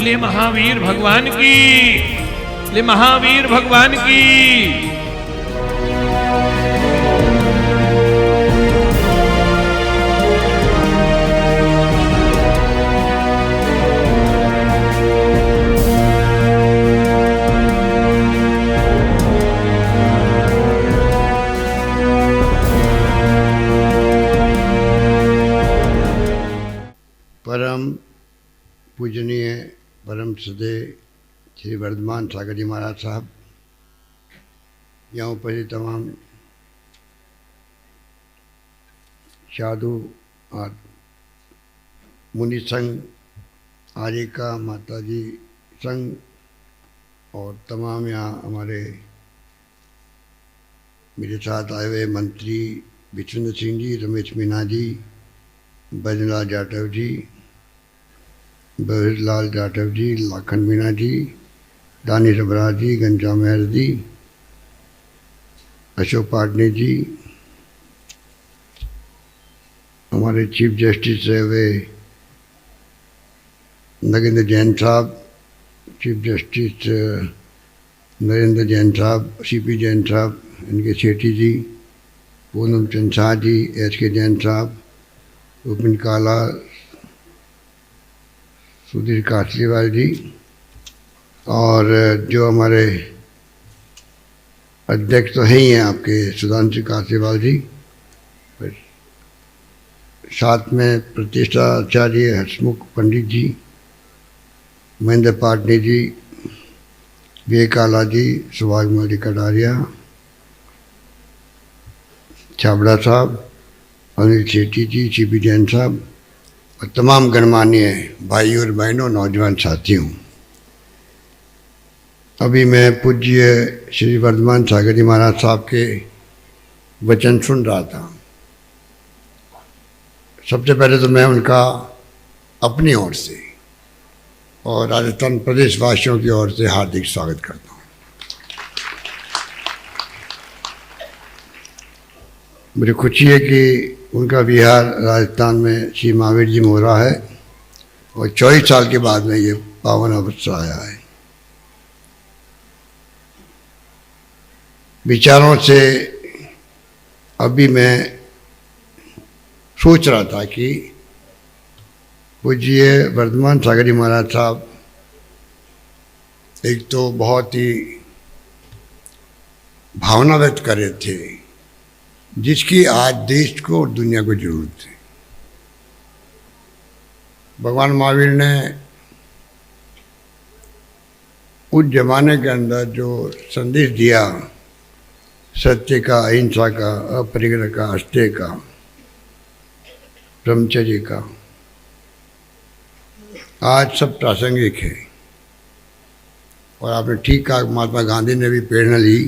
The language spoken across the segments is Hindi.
बोलिए महावीर भगवान की, बोलिए महावीर भगवान की। परम पूजनीय परम श्रद्धेय श्री वर्धमान सागर जी महाराज साहब, यहाँ उपस्थित तमाम साधु और मुनि संघ, आर्यिका माता जी संघ और तमाम यहाँ हमारे मेरे साथ आए हुए मंत्री विश्वेंद्र सिंह जी, रमेश मीना जी, बैजनाथ जाटव जी, बहिरलाल जाटव जी, लाखन मीना जी, दानी रबराज जी, घनश्याम मेहर जी, अशोक पाटनी जी, हमारे चीफ जस्टिस रहे हुए नगेंद्र जैन साहब, चीफ जस्टिस नरेंद्र जैन साहब, सीपी जैन साहब, इनके सेठी जी, पूनम चंद शाह जी, एच.के. जैन साहब, रुपिन काला, सुधीर कासलीवाल जी, और जो हमारे अध्यक्ष तो हैं ही हैं आपके सुधांशु कासलीवाल जी, फिर साथ में प्रतिष्ठाचार्य हसमुख पंडित जी, महेंद्र पाटनी जी, विवेकाला जी, सुभाष मौली कटारिया, छाबड़ा साहब, अनिल सेठी जी, सीपी जैन साहब और तमाम गणमान्य भाई और बहनों, नौजवान साथियों, अभी मैं पूज्य श्री वर्धमान सागर जी महाराज साहब के वचन सुन रहा था। सबसे पहले तो मैं उनका अपनी ओर से और राजस्थान प्रदेश वासियों की ओर से हार्दिक स्वागत करता हूँ। मुझे खुशी है कि उनका विहार राजस्थान में श्री महावीर जी में हो रहा है और 24 साल के बाद में ये पावन अवसर आया है। विचारों से अभी मैं सोच रहा था कि पूज्य वर्धमान सागर जी महाराज साहब एक तो बहुत ही भावना व्यक्त कर रहे थे जिसकी आज देश को और दुनिया को जरूरत है। भगवान महावीर ने उस जमाने के अंदर जो संदेश दिया, सत्य का, अहिंसा का, अपरिग्रह का, अस्तेय का, ब्रह्मचर्य का, आज सब प्रासंगिक है। और आपने ठीक कहा, महात्मा गांधी ने भी प्रेरणा ली,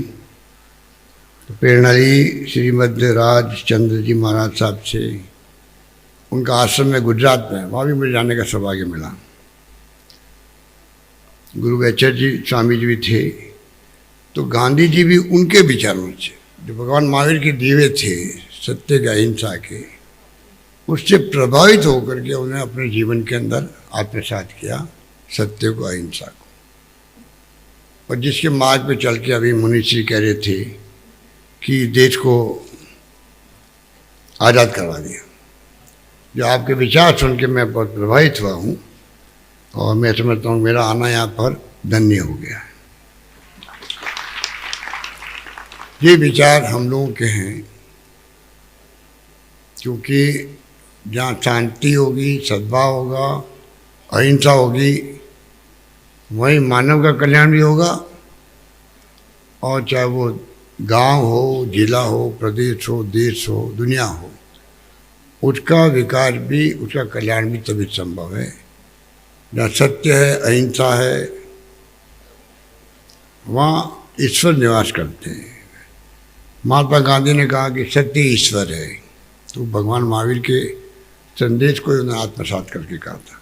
तो प्रेरणा ली श्रीमद राजचंद्र जी महाराज साहब से, उनका आश्रम में गुजरात में, वहाँ भी मुझे जाने का सौभाग्य मिला। गुरु वैचर जी स्वामी जी भी थे, तो गांधी जी भी उनके विचारों से, जो भगवान महावीर के दीवे थे सत्य के, अहिंसा के, उससे प्रभावित होकर के उन्हें अपने जीवन के अंदर आत्मसात किया सत्य को, अहिंसा को। और जिसके मार्ग पे चल के अभी मुनिश्री कह रहे थे कि देश को आज़ाद करवा दिया। जो आपके विचार सुन के मैं बहुत प्रभावित हुआ हूँ और मैं समझता हूँ मेरा आना यहाँ पर धन्य हो गया है। ये विचार हम लोगों के हैं, क्योंकि जहाँ शांति होगी, सद्भाव होगा, अहिंसा होगी, वहीं मानव का कल्याण भी होगा। और चाहे वो गांव हो, जिला हो, प्रदेश हो, देश हो, दुनिया हो, उसका विकास भी, उसका कल्याण भी तभी संभव है जहाँ सत्य है, अहिंसा है, वहाँ ईश्वर निवास करते हैं। महात्मा गांधी ने कहा कि सत्य ईश्वर है, तो भगवान महावीर के संदेश को उन्होंने आत्मसात करके कहा था।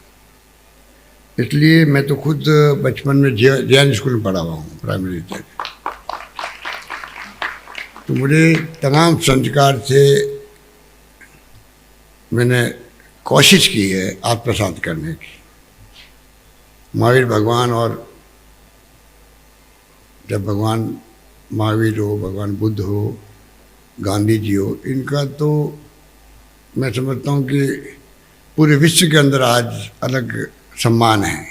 इसलिए मैं तो खुद बचपन में जैन स्कूल में पढ़ा हुआ हूँ, प्राइमरी तक, तो मुझे तमाम संस्कार से मैंने कोशिश की है आत्मसात करने की। महावीर भगवान, और जब भगवान महावीर हो, भगवान बुद्ध हो, गांधी जी हो, इनका तो मैं समझता हूँ कि पूरे विश्व के अंदर आज अलग सम्मान है,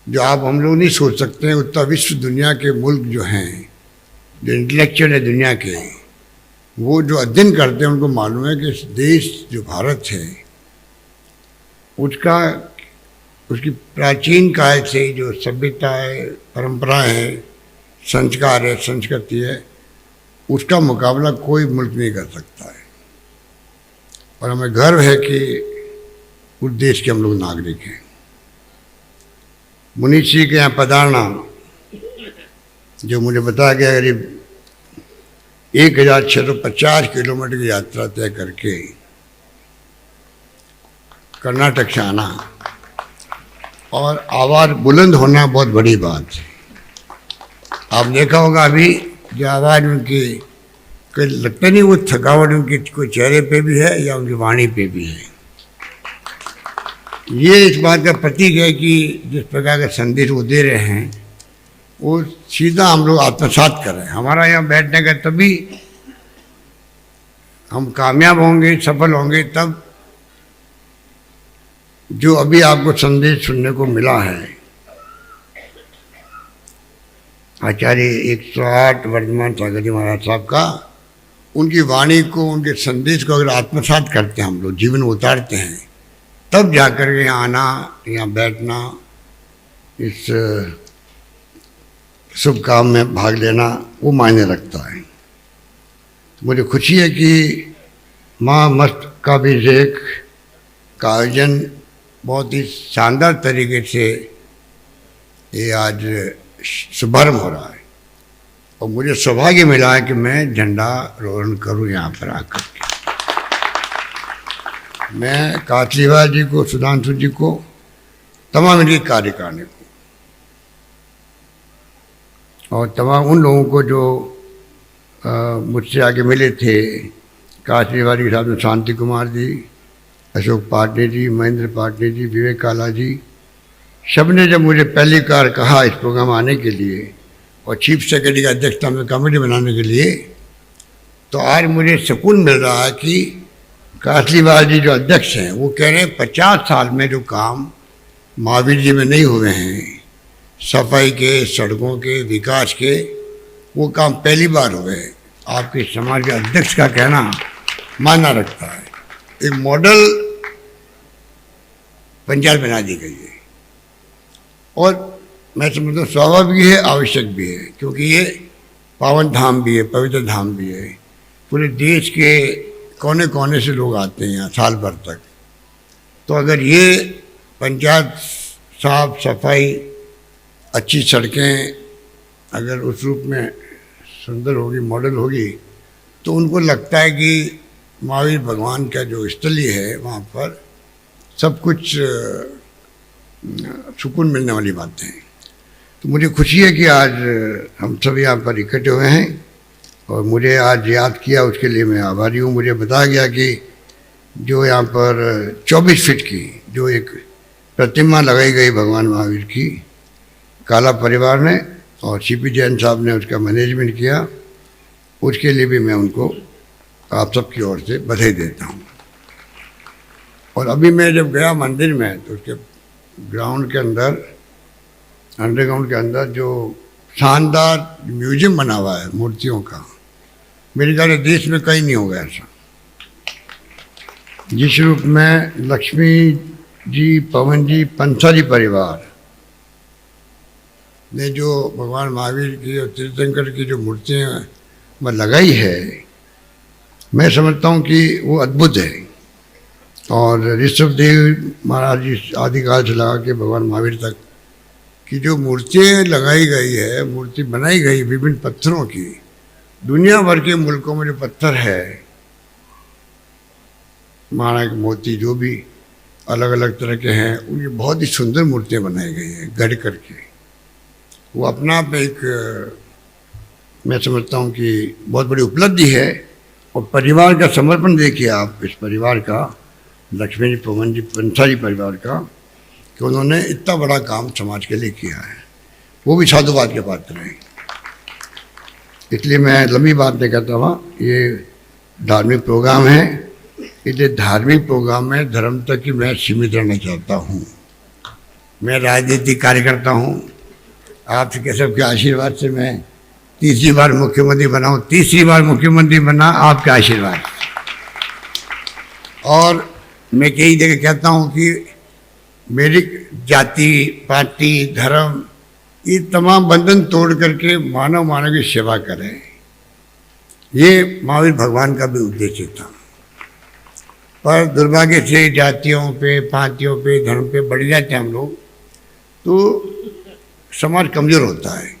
जो आप हम लोग नहीं सोच सकते हैं। उतना विश्व दुनिया के मुल्क जो हैं, जो इंटेलेक्चुअल है दुनिया के, वो जो अध्ययन करते हैं उनको मालूम है कि इस देश जो भारत है उसकी प्राचीन काल से जो सभ्यता है, परंपराएं हैं, संस्कार है, संस्कृति है, उसका मुकाबला कोई मुल्क नहीं कर सकता है। और हमें गर्व है कि उस देश के हम लोग नागरिक हैं। मुनीष जी के यहाँ पधारना, जो मुझे बताया गया, करीब 1650 किलोमीटर की यात्रा तय करके कर्नाटक से आना और आवाज़ बुलंद होना बहुत बड़ी बात है। आप देखा होगा अभी जो आवाज़ उनकी, कोई लगता नहीं वो थकावट उनकी कोई चेहरे पे भी है या उनकी वाणी पे भी है। ये इस बात का प्रतीक है कि जिस प्रकार का संदेश वो दे रहे हैं वो सीधा हम लोग आत्मसात कर रहे हैं। हमारा यहाँ बैठने का तभी हम कामयाब होंगे, सफल होंगे, तब जो अभी आपको संदेश सुनने को मिला है आचार्य 108 वर्धमान सागर जी महाराज साहब का, उनकी वाणी को, उनके संदेश को अगर आत्मसात करते हैं हम लोग, जीवन में उतारते हैं, तब जाकर के यहाँ आना, यहाँ बैठना, इस शुभ काम में भाग लेना वो मायने रखता है। तो मुझे खुशी है कि महामस्तकाभिषेक का आयोजन बहुत ही शानदार तरीके से ये आज शुभारंभ हो रहा है और मुझे सौभाग्य मिला है कि मैं झंडारोहण करूं यहाँ पर आकर के। मैं कातलीवाल जी को, सुधांशु जी को, तमाम इनके कार्यकारिणी को और तमाम उन लोगों को जो मुझसे आगे मिले थे, कातलीवाल के साथ में शांति कुमार जी, अशोक पाटने जी, महेंद्र पाटने जी, विवेक काला जी, सब ने जब मुझे पहली बार कहा इस प्रोग्राम आने के लिए और चीफ सेक्रेटरी का अध्यक्षता में कमेटी बनाने के लिए, तो आज मुझे सुकून मिल रहा है कि कातलीवाल जी जो अध्यक्ष हैं वो कह रहे हैं 50 साल में जो काम महावीर जी में नहीं हुए हैं, सफाई के, सड़कों के, विकास के, वो काम पहली बार हुए। आपके समाज के अध्यक्ष का कहना मायना रखता है। एक मॉडल पंचायत बना दी गई है और मैं समझता हूँ स्वाभाविक है, आवश्यक भी है, क्योंकि ये पावन धाम भी है, पवित्र धाम भी है। पूरे देश के कोने कोने से लोग आते हैं यहाँ साल भर तक। तो अगर ये पंचायत साफ सफाई, अच्छी सड़कें अगर उस रूप में सुंदर होगी, मॉडल होगी, तो उनको लगता है कि महावीर भगवान का जो स्थली है वहाँ पर सब कुछ सुकून मिलने वाली बातें हैं। तो मुझे खुशी है कि आज हम सब यहाँ पर इकट्ठे हुए हैं और मुझे आज याद किया, उसके लिए मैं आभारी हूँ। मुझे बताया गया कि जो यहाँ पर 24 फीट की जो एक प्रतिमा लगाई गई भगवान महावीर की, काला परिवार ने और सीपी जैन साहब ने उसका मैनेजमेंट किया, उसके लिए भी मैं उनको आप सबकी ओर से बधाई देता हूँ। और अभी मैं जब गया मंदिर में तो उसके ग्राउंड के अंदर, अंडरग्राउंड के अंदर जो शानदार म्यूजियम बना हुआ है मूर्तियों का, मेरे ख्याल से देश में कहीं नहीं होगा ऐसा। जिस रूप में लक्ष्मी जी, पवन जी, पंसारी परिवार ने जो भगवान महावीर की और तीर्थंकर की जो मूर्तियाँ में लगाई है, मैं समझता हूँ कि वो अद्भुत है। और ऋषभदेव महाराज जी आदिकाल से लगा के भगवान महावीर तक की जो मूर्तियाँ लगाई गई है, मूर्ति बनाई गई विभिन्न पत्थरों की, दुनिया भर के मुल्कों में जो पत्थर है, माणक, मोती, जो भी अलग अलग तरह के हैं, उनकी बहुत ही सुंदर मूर्तियाँ बनाई गई हैं गढ़ करके। वो अपना आप एक मैं समझता हूँ कि बहुत बड़ी उपलब्धि है। और परिवार का समर्पण देखिए आप, इस परिवार का, लक्ष्मी जी, पवन जी, पंसारी परिवार का, कि उन्होंने इतना बड़ा काम समाज के लिए किया है, वो भी साधुवाद के पात्र हैं। इसलिए मैं लंबी बात नहीं करता हुआ, ये धार्मिक प्रोग्राम है, इसलिए धार्मिक प्रोग्राम में धर्म तक ही मैं सीमित रहना चाहता हूँ। मैं राजनीतिक कार्यकर्ता हूँ, आपके सबके आशीर्वाद से मैं तीसरी बार मुख्यमंत्री बना हूँ, तीसरी बार मुख्यमंत्री बना आपके आशीर्वाद। और मैं कई जगह कहता हूँ कि मेरी जाति, पार्टी, धर्म, ये तमाम बंधन तोड़ करके मानव की सेवा करें, ये महावीर भगवान का भी उद्देश्य था। पर दुर्भाग्य से जातियों पे, पार्टियों पे, धर्म पे बढ़ जाते हैं हम लोग, तो समाज कमज़ोर होता है।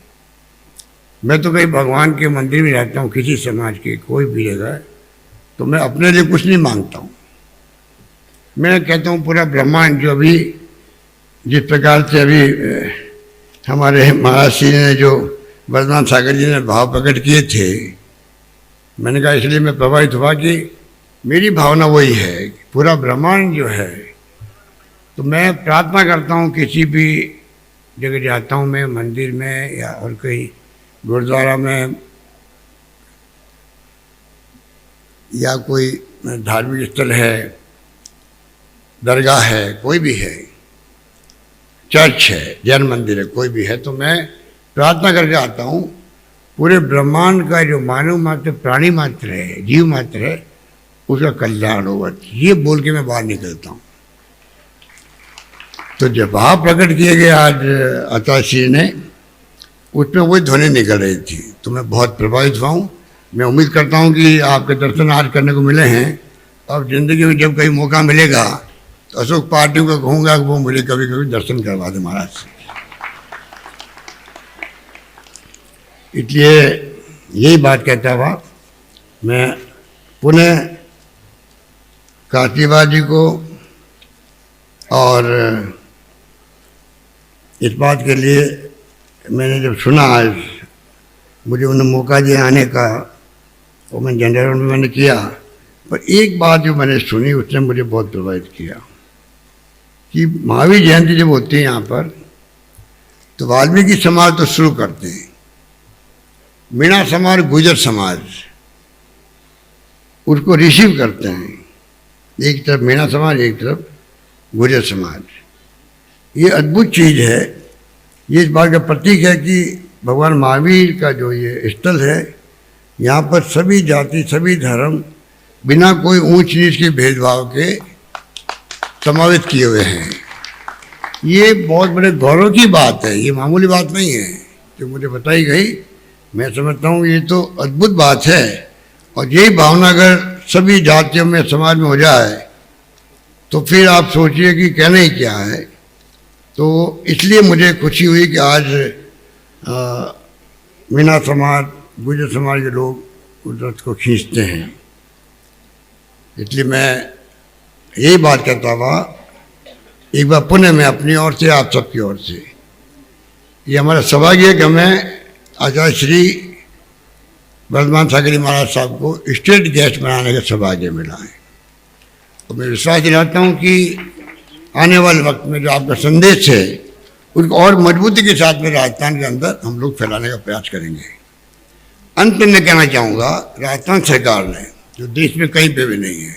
मैं तो कहीं भगवान के मंदिर में रहता हूँ, किसी समाज के कोई भी जगह, तो मैं अपने लिए कुछ नहीं मांगता हूँ। मैं कहता हूँ पूरा ब्रह्मांड जो अभी जिस प्रकार से अभी हमारे महाराज जी ने जो वर्धमान सागर जी ने भाव प्रकट किए थे, मैंने कहा इसलिए मैं प्रभावित हुआ कि मेरी भावना वही है, पूरा ब्रह्मांड जो है। तो मैं प्रार्थना करता हूँ, किसी भी जगह जाता हूँ मैं, मंदिर में या और कहीं गुरुद्वारा में या कोई धार्मिक स्थल है, दरगाह है, कोई भी है, चर्च है, जैन मंदिर है, कोई भी है, तो मैं प्रार्थना करके आता हूँ पूरे ब्रह्मांड का जो मानव मात्र, प्राणी मात्र है, जीव मात्र है, उसका कल्याण होगा, ये बोल के मैं बाहर निकलता हूँ। तो जब भाव प्रकट किए गए आज आचार्य ने, उसमें वही ध्वनि निकल रही थी, तो मैं बहुत प्रभावित हुआ हूँ। मैं उम्मीद करता हूँ कि आपके दर्शन आज करने को मिले हैं। अब ज़िंदगी में जब कहीं मौका मिलेगा तो अशोक पार्टी को कहूँगा कि वो मुझे कभी कभी दर्शन करवा दे महाराज से। इसलिए यही बात कहता हुआ मैं पुनः काशीबा जी को और इस बात के लिए मैंने जब सुना, आज मुझे उन्हें मौका दिया आने का, वो मैं जनरल में मैंने किया, पर एक बात जो मैंने सुनी उसने मुझे बहुत प्रभावित किया कि महावीर जयंती जब होती है यहाँ पर, तो वाल्मीकि समाज तो शुरू करते हैं, मीणा समाज, गुजर समाज उसको रिसीव करते हैं, एक तरफ मीणा समाज, एक तरफ गुजर समाज। ये अद्भुत चीज़ है, ये इस बात का प्रतीक है कि भगवान महावीर का जो ये स्थल है, यहाँ पर सभी जाति, सभी धर्म बिना कोई ऊंच नीच के भेदभाव के समावित किए हुए हैं। ये बहुत बड़े गौरव की बात है, ये मामूली बात नहीं है जो मुझे बताई गई। मैं समझता हूँ ये तो अद्भुत बात है, और यही भावना अगर सभी जातियों में, समाज में हो जाए तो फिर आप सोचिए कि कहना ही क्या है। तो इसलिए मुझे खुशी हुई कि आज मीणा समाज, गुजर समाज के लोग उस रथ को खींचते हैं। इसलिए मैं यही बात करता हुआ एक बार पुनः मैं अपनी ओर से, आप सबकी ओर से, ये हमारा सौभाग्य है कि हमें आचार्य श्री वर्धमान सागर महाराज साहब को स्टेट गेस्ट बनाने का सौभाग्य मिला है। तो मैं विश्वास दिलाता हूँ कि आने वाले वक्त में जो आपका संदेश है उसको और मजबूती के साथ में राजस्थान के अंदर हम लोग फैलाने का प्रयास करेंगे। अंत में कहना चाहूँगा, राजस्थान सरकार ने, जो देश में कहीं पे भी नहीं है,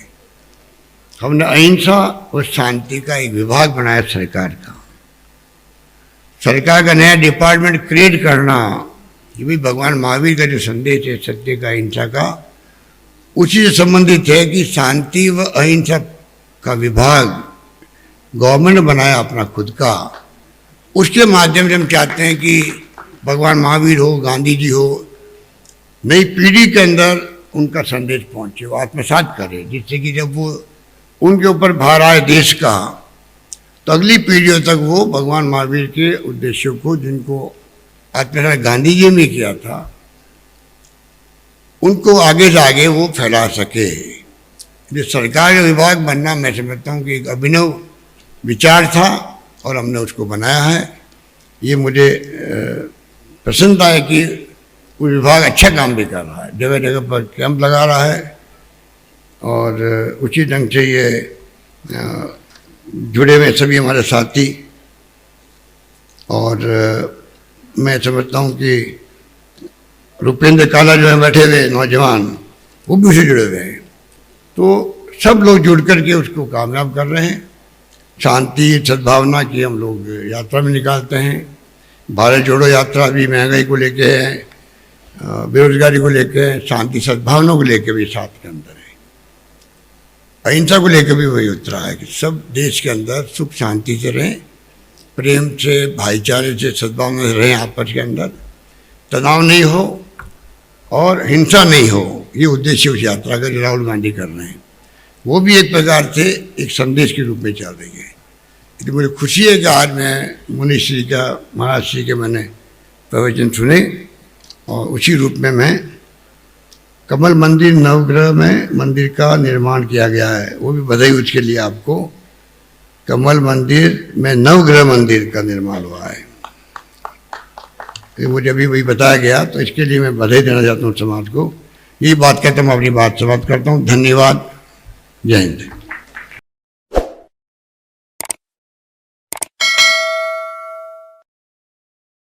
हमने अहिंसा और शांति का एक विभाग बनाया सरकार का। सरकार का नया डिपार्टमेंट क्रिएट करना, ये भी भगवान महावीर का जो संदेश है सत्य का, अहिंसा का, उसी से संबंधित है कि शांति व अहिंसा का विभाग गवर्नमेंट ने बनाया अपना खुद का। उसके माध्यम से हम चाहते हैं कि भगवान महावीर हो, गांधी जी हो, नई पीढ़ी के अंदर उनका संदेश पहुँचे, वो आत्मसात करे, जिससे कि जब वो उनके ऊपर भार आए देश का, तो अगली पीढ़ियों तक वो भगवान महावीर के उद्देश्यों को, जिनको आत्मसात गांधी जी ने किया था, उनको आगे से आगे वो फैला सके। जो सरकार का विभाग बनना, मैं समझता हूँ कि एक अभिनव विचार था और हमने उसको बनाया है। ये मुझे प्रसन्नता है कि वो विभाग अच्छा काम भी कर रहा है, जगह जगह पर कैंप लगा रहा है और उसी ढंग से ये जुड़े हुए सभी हमारे साथी और मैं समझता हूँ कि रुपेंद्र काला जो है बैठे हुए नौजवान, वो भी उससे जुड़े हुए हैं। तो सब लोग जुड़ कर के उसको कामयाब कर रहे हैं। शांति सद्भावना की हम लोग यात्रा में निकालते हैं। भारत जोड़ो यात्रा भी महंगाई को लेके है, बेरोजगारी को लेके है, शांति सद्भावना को लेके भी साथ के अंदर है। अहिंसा को लेकर भी वही उत्तरा है कि सब देश के अंदर सुख शांति से रहें, प्रेम से, भाईचारे से, सद्भावना से रहें, आपस के अंदर तनाव नहीं हो और हिंसा नहीं हो। ये उद्देश्य उस यात्रा का जो राहुल गांधी कर रहे हैं, वो भी एक प्रकार से एक संदेश के रूप में चल रही है। तो मुझे खुशी है कि आज मैं मुनि श्री का, महाराज श्री के मैंने प्रवचन सुने और उसी रूप में मैं कमल मंदिर नवग्रह में मंदिर का निर्माण किया गया है, वो भी बधाई उसके लिए आपको। कमल मंदिर में नवग्रह मंदिर का निर्माण हुआ है, मुझे अभी वही बताया गया, तो इसके लिए मैं बधाई देना चाहता हूँ समाज को। यही बात कहता हूँ, अपनी बात समाप्त करता हूँ। धन्यवाद। जय हिंद।